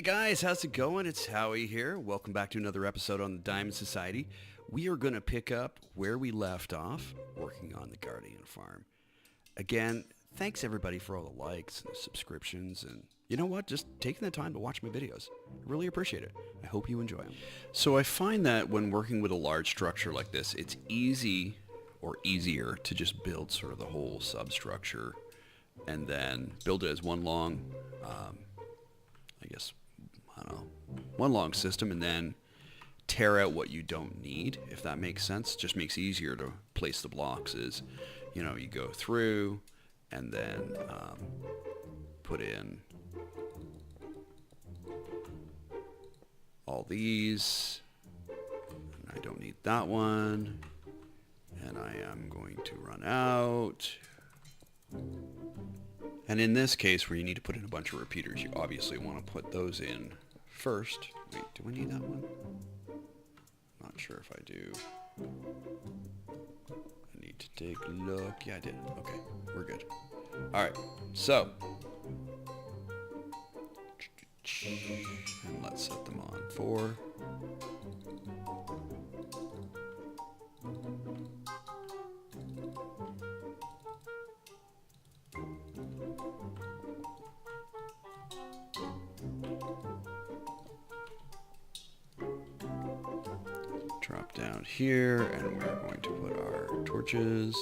Guys, how's it going? It's Howie here. Welcome back to another episode on the Diamond Society. We are going to pick up where we left off, working on the Guardian farm. Again, thanks everybody for all the likes and the subscriptions, and you know what? Just taking the time to watch my videos. I really appreciate it. I hope you enjoy them. So I find that when working with a large structure like this, it's easy or easier to just build sort of the whole substructure and then build it as one long, one long system, and then tear out what you don't need, if that makes sense. Just makes it easier to place the blocks is, you go through and then put in all these. And I don't need that one. And I am going to run out. And in this case, where you need to put in a bunch of repeaters, you obviously want to put those in first. Wait, do I need that one? Not sure if I do. I need to take a look. Yeah, I did. Okay, we're good. Alright, so. And let's set them on 4. Drop down here, and we're going to put our torches.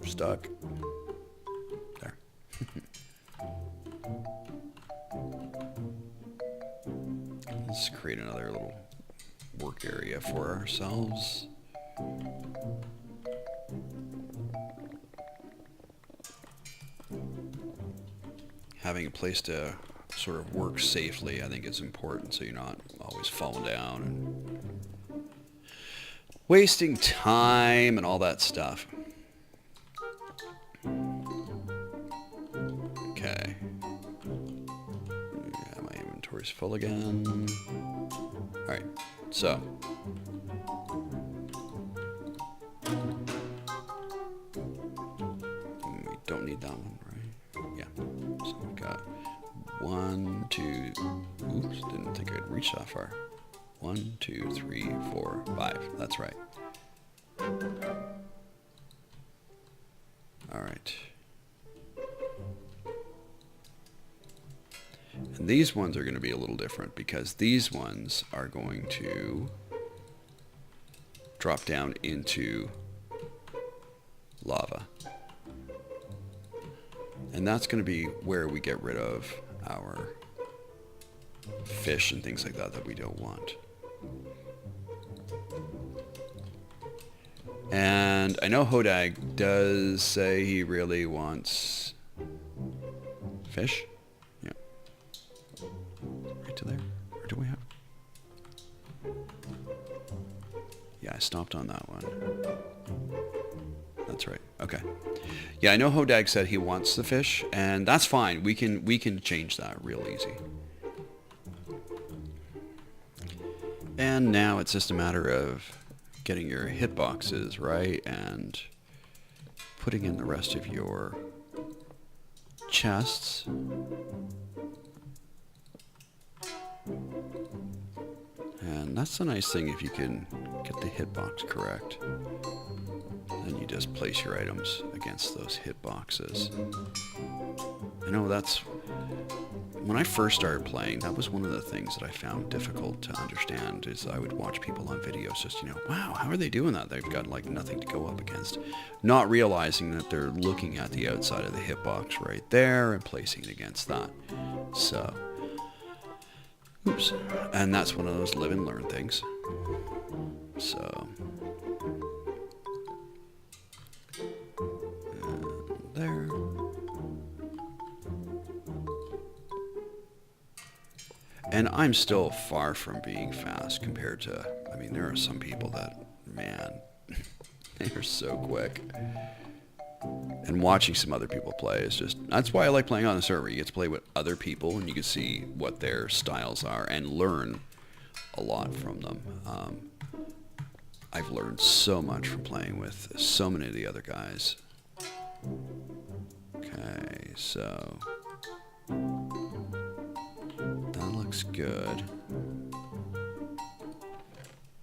Stuck. There. Let's create another little work area for ourselves. Having a place to sort of work safely, I think, is important, so you're not always falling down and wasting time and all that stuff. Okay. Yeah, my inventory's full again. Alright, so. We don't need that one, right? Yeah. So we got 1, 2, oops, didn't think I'd reach that far. 1, 2, 3, 4, 5. That's right. Alright. And these ones are going to be a little different because these ones are going to drop down into lava. And that's going to be where we get rid of our fish and things like that we don't want. And I know Hodag does say he really wants fish. Yeah. Right to there. Or do we have? Yeah, I stopped on that one. That's right. Okay. Yeah, I know Hodag said he wants the fish, and that's fine. We can change that real easy. And now it's just a matter of getting your hitboxes right and putting in the rest of your chests. And that's the nice thing, if you can get the hitbox correct, then you just place your items against those hitboxes. I know that's, when I first started playing, that was one of the things that I found difficult to understand, is I would watch people on videos just, wow, how are they doing that? They've got like nothing to go up against. Not realizing that they're looking at the outside of the hitbox right there and placing it against that. So, oops. And that's one of those live and learn things. So, there. And I'm still far from being fast compared to, there are some people that, man, they are so quick. And watching some other people play is just, that's why I like playing on the server. You get to play with other people and you can see what their styles are and learn a lot from them. I've learned so much from playing with so many of the other guys. Okay, so that looks good.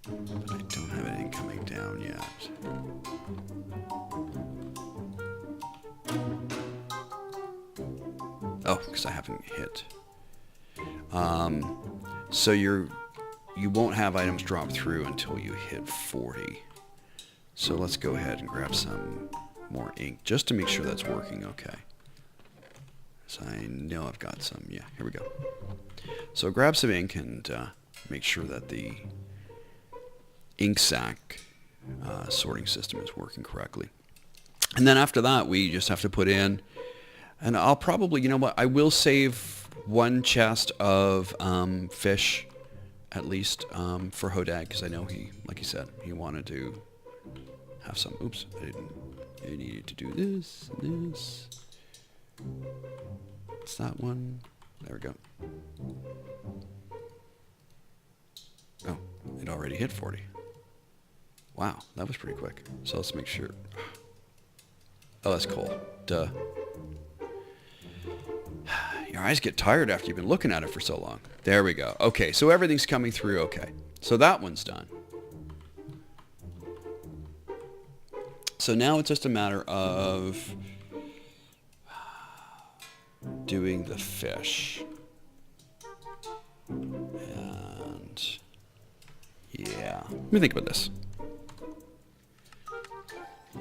But I don't have anything coming down yet. Oh, because I haven't hit. So you won't have items drop through until you hit 40. So let's go ahead and grab some more ink just to make sure that's working okay. So I know I've got some. Yeah, here we go. So grab some ink and make sure that the ink sac sorting system is working correctly. And then after that, we just have to put in, and I'll probably, you know what, I will save one chest of fish, at least, for Hodag, because I know he, like he said, he wanted to have some. Oops, I needed to do this, and this. It's that one. There we go. Oh, it already hit 40. Wow, that was pretty quick. So let's make sure. Oh, that's cool. Duh. Your eyes get tired after you've been looking at it for so long. There we go. Okay, so everything's coming through okay. So that one's done. So now it's just a matter of doing the fish. And yeah, let me think about this.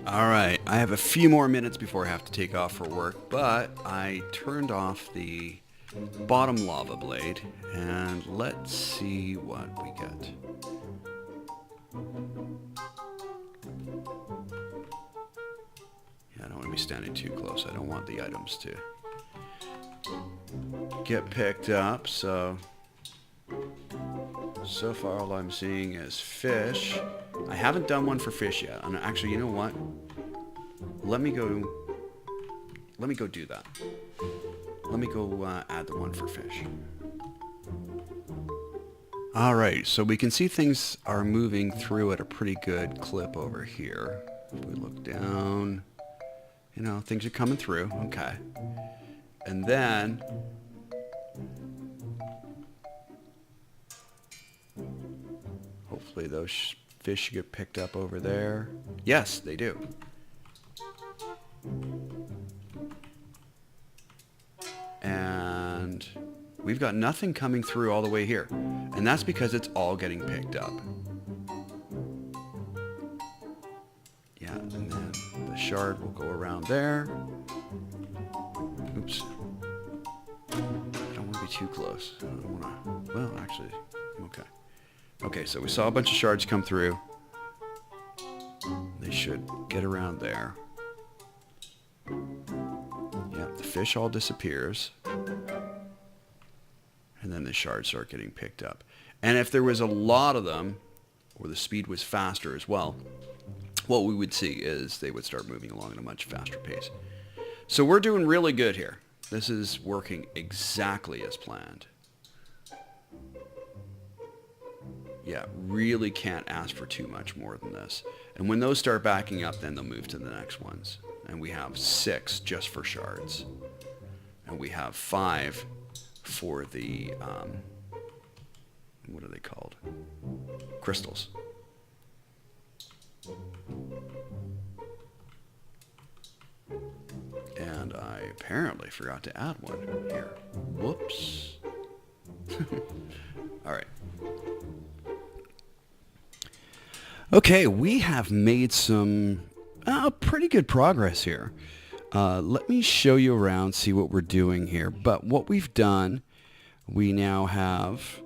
All right, I have a few more minutes before I have to take off for work, but I turned off the bottom lava blade, and let's see what we get. Yeah, I don't want to be standing too close. I don't want the items to get picked up, so far all I'm seeing is fish. I haven't done one for fish yet. And actually, you know what? Let me go do that. Let me go add the one for fish. All right, so we can see things are moving through at a pretty good clip over here. If we look down, you know, things are coming through. Okay. And then hopefully those fish get picked up over there. Yes, they do. And we've got nothing coming through all the way here. And that's because it's all getting picked up. Yeah, and then the shard will go around there. Oops. I don't want to be too close. I don't want to... Well, actually, okay. Okay, so we saw a bunch of shards come through. They should get around there. Yep, the fish all disappears. And then the shards start getting picked up. And if there was a lot of them, or the speed was faster as well, what we would see is they would start moving along at a much faster pace. So we're doing really good here. This is working exactly as planned. Yeah, really can't ask for too much more than this. And when those start backing up, then they'll move to the next ones. And we have 6 just for shards. And we have 5 for the, what are they called? Crystals. And I apparently forgot to add one here. Whoops. All right. Okay, we have made some pretty good progress here. Let me show you around, see what we're doing here. But what we've done, we now have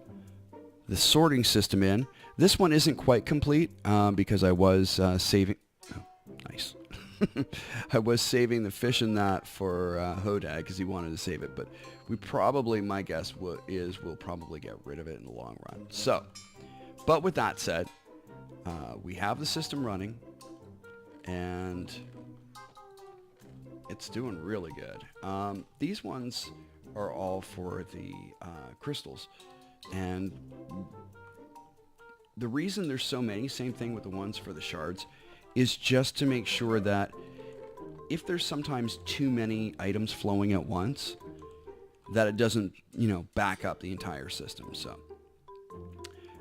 the sorting system in. This one isn't quite complete because I was saving... Oh, nice. I was saving the fish in that for Hodag because he wanted to save it. But we probably, my guess is we'll probably get rid of it in the long run. So, but with that said, we have the system running, and it's doing really good. These ones are all for the crystals, and the reason there's so many, same thing with the ones for the shards, is just to make sure that if there's sometimes too many items flowing at once, that it doesn't, back up the entire system. So,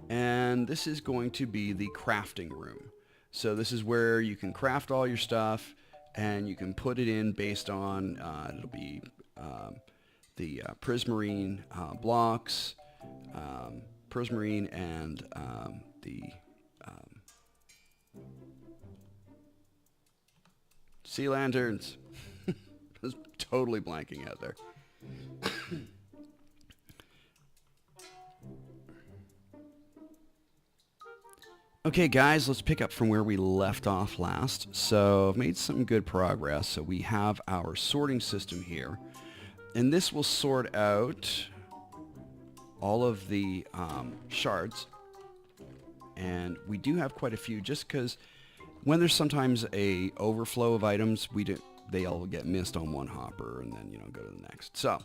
and this is going to be the crafting room. So this is where you can craft all your stuff, and you can put it in based on, it'll be the prismarine blocks, prismarine and the sea lanterns. I was totally blanking out there. Okay, guys, let's pick up from where we left off last. So I've made some good progress. So we have our sorting system here. And this will sort out all of the shards. And we do have quite a few, just because when there's sometimes a overflow of items, they all get missed on one hopper and then, go to the next. So,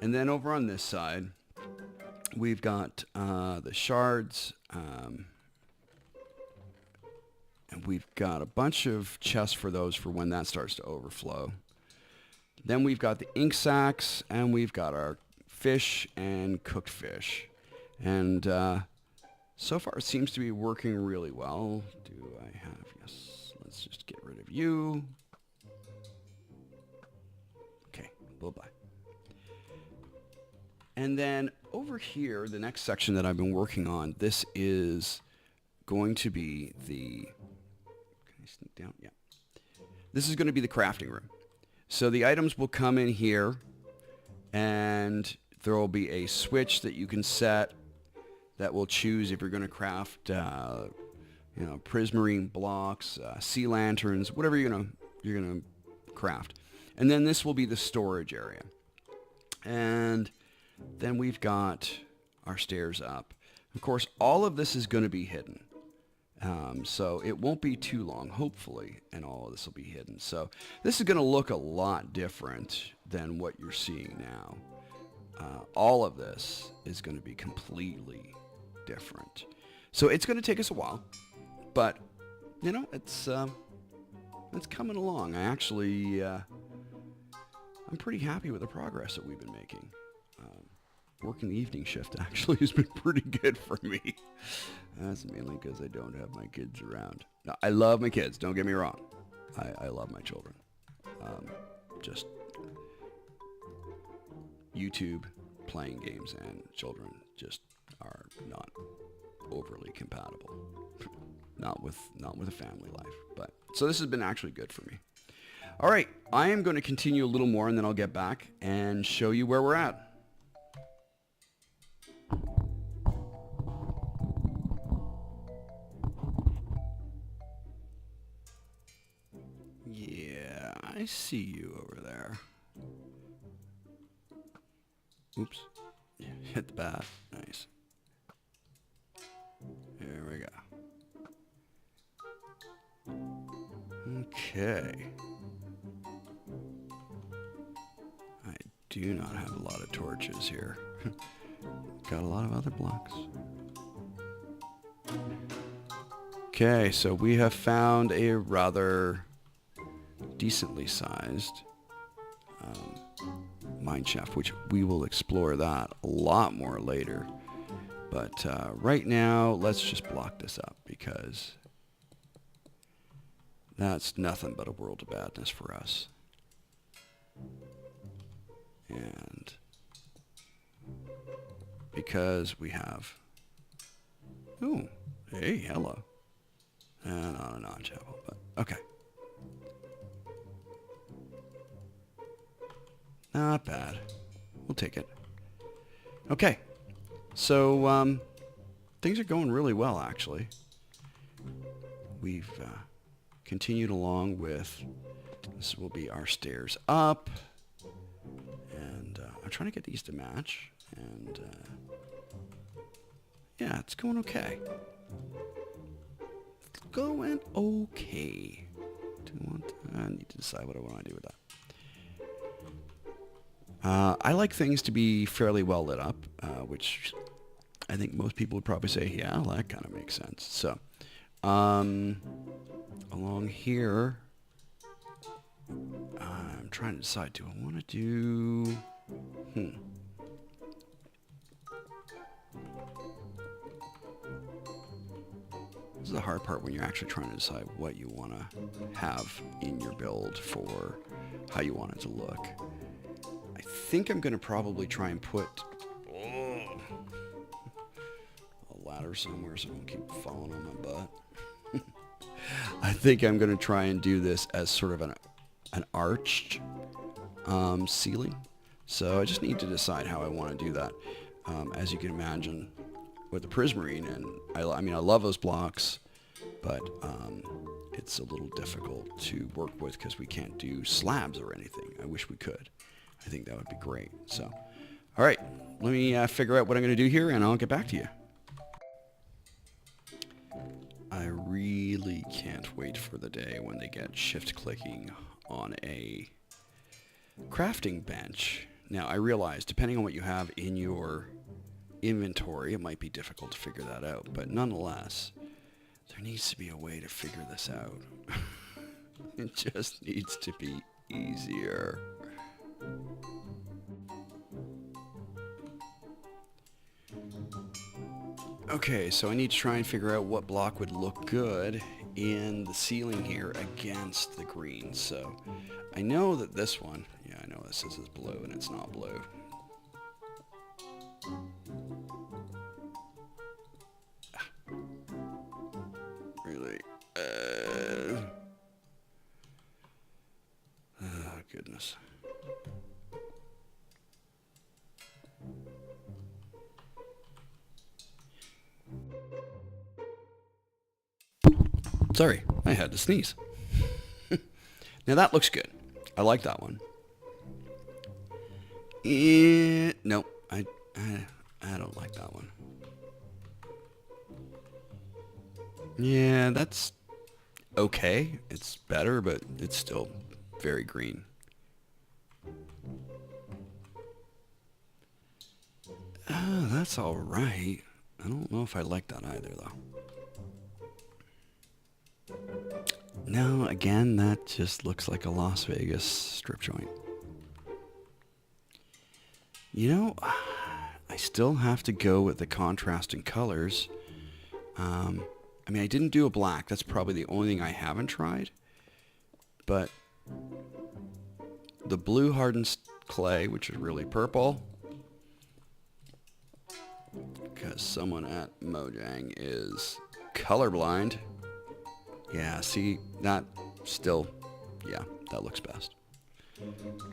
and then over on this side, we've got the shards, and we've got a bunch of chests for those for when that starts to overflow. Then we've got the ink sacs, and we've got our fish and cooked fish. And so far it seems to be working really well. Do I have, yes, let's just get rid of you. Okay, bye-bye. And then over here, the next section that I've been working on, this is going to be the, can I sneak down? Yeah. This is going to be the crafting room. So the items will come in here, and there will be a switch that you can set that will choose if you're going to craft, prismarine blocks, sea lanterns, whatever you're gonna craft. And then this will be the storage area. And then we've got our stairs up. Of course, all of this is going to be hidden. So it won't be too long, hopefully, and all of this will be hidden. So this is going to look a lot different than what you're seeing now. All of this is going to be completely different. So it's going to take us a while, but, it's coming along. I actually, I'm pretty happy with the progress that we've been making. Working the evening shift actually has been pretty good for me. That's mainly because I don't have my kids around. Now, I love my kids, don't get me wrong. I love my children. Just YouTube, playing games, and children just are not overly compatible. Not with a family life. But so this has been actually good for me. All right, I am going to continue a little more, and then I'll get back and show you where we're at. Yeah, I see you over there. Oops. Hit the bat. Nice. Here we go. Okay. I do not have a lot of torches here. Got a lot of other blocks. Okay, so we have found a rather decently sized mine shaft, which we will explore that a lot more later. But right now, let's just block this up because that's nothing but a world of badness for us. And because we have... Ooh, hey, hello. Not a non-chapel, but okay. Not bad. We'll take it. Okay. So, things are going really well, actually. We've continued along with... This will be our stairs up. And I'm trying to get these to match. And, yeah, it's going okay. It's going okay. I need to decide what I want to do with that. I like things to be fairly well lit up, which I think most people would probably say, yeah, well, that kind of makes sense. So, along here, I'm trying to decide, do I want to do, This is the hard part when you're actually trying to decide what you want to have in your build for how you want it to look. I think I'm going to probably try and put a ladder somewhere so I don't keep falling on my butt. I think I'm going to try and do this as sort of an arched ceiling. So I just need to decide how I want to do that. As you can imagine, with the prismarine, and I mean, I love those blocks, but it's a little difficult to work with because we can't do slabs or anything. I wish we could. I think that would be great. So, all right, let me figure out what I'm going to do here, and I'll get back to you. I really can't wait for the day when they get shift clicking on a crafting bench. Now, I realize, depending on what you have in your inventory, it might be difficult to figure that out, but nonetheless, there needs to be a way to figure this out. It just needs to be easier. Okay, so I need to try and figure out what block would look good in the ceiling here against the green. So I know that this one, yeah, I know this is blue and it's not blue. Really? Oh, goodness. Sorry, I had to sneeze. Now that looks good. I like that one. No, I don't like that one. Yeah, that's okay. It's better, but it's still very green. That's all right. I don't know if I like that either, though. No, again, that just looks like a Las Vegas strip joint. You know, I still have to go with the contrasting colors. I mean, I didn't do a black. That's probably the only thing I haven't tried. But the blue hardened clay, which is really purple, because someone at Mojang is colorblind. Yeah, see, that still, yeah, that looks best.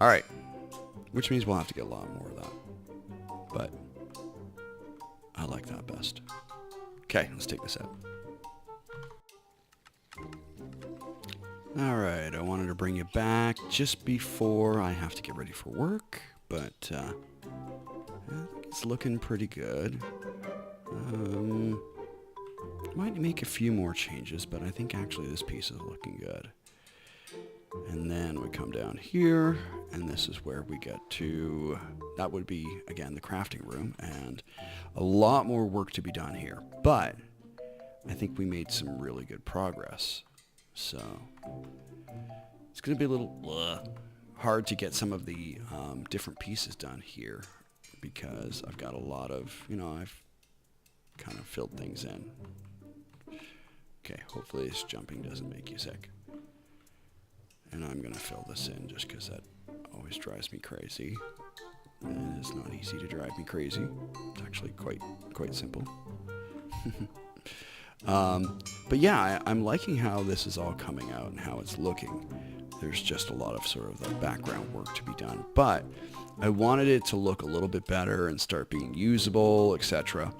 All right, which means we'll have to get a lot more of that. But I like that best. Okay, let's take this out. All right, I wanted to bring you back just before I have to get ready for work, but I think it's looking pretty good. Might make a few more changes, but I think actually this piece is looking good. And then we come down here, and this is where we get to, that would be, again, the crafting room, and a lot more work to be done here. But I think we made some really good progress. So it's going to be a little hard to get some of the different pieces done here because I've got a lot of, I've kind of filled things in. Okay, hopefully this jumping doesn't make you sick. And I'm going to fill this in just because that always drives me crazy. And it's not easy to drive me crazy. It's actually quite simple. But yeah, I'm liking how this is all coming out and how it's looking. There's just a lot of sort of the background work to be done. But I wanted it to look a little bit better and start being usable, etc.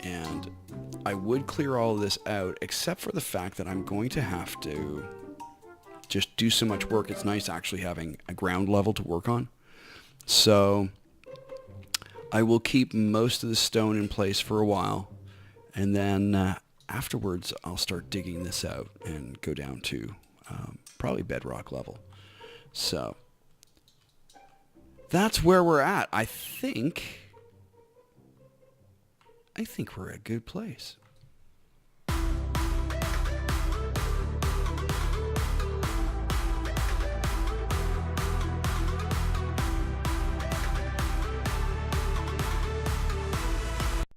And I would clear all of this out, except for the fact that I'm going to have to just do so much work. It's nice actually having a ground level to work on. So I will keep most of the stone in place for a while. And then afterwards, I'll start digging this out and go down to probably bedrock level. So that's where we're at. I think I think we're at a good place.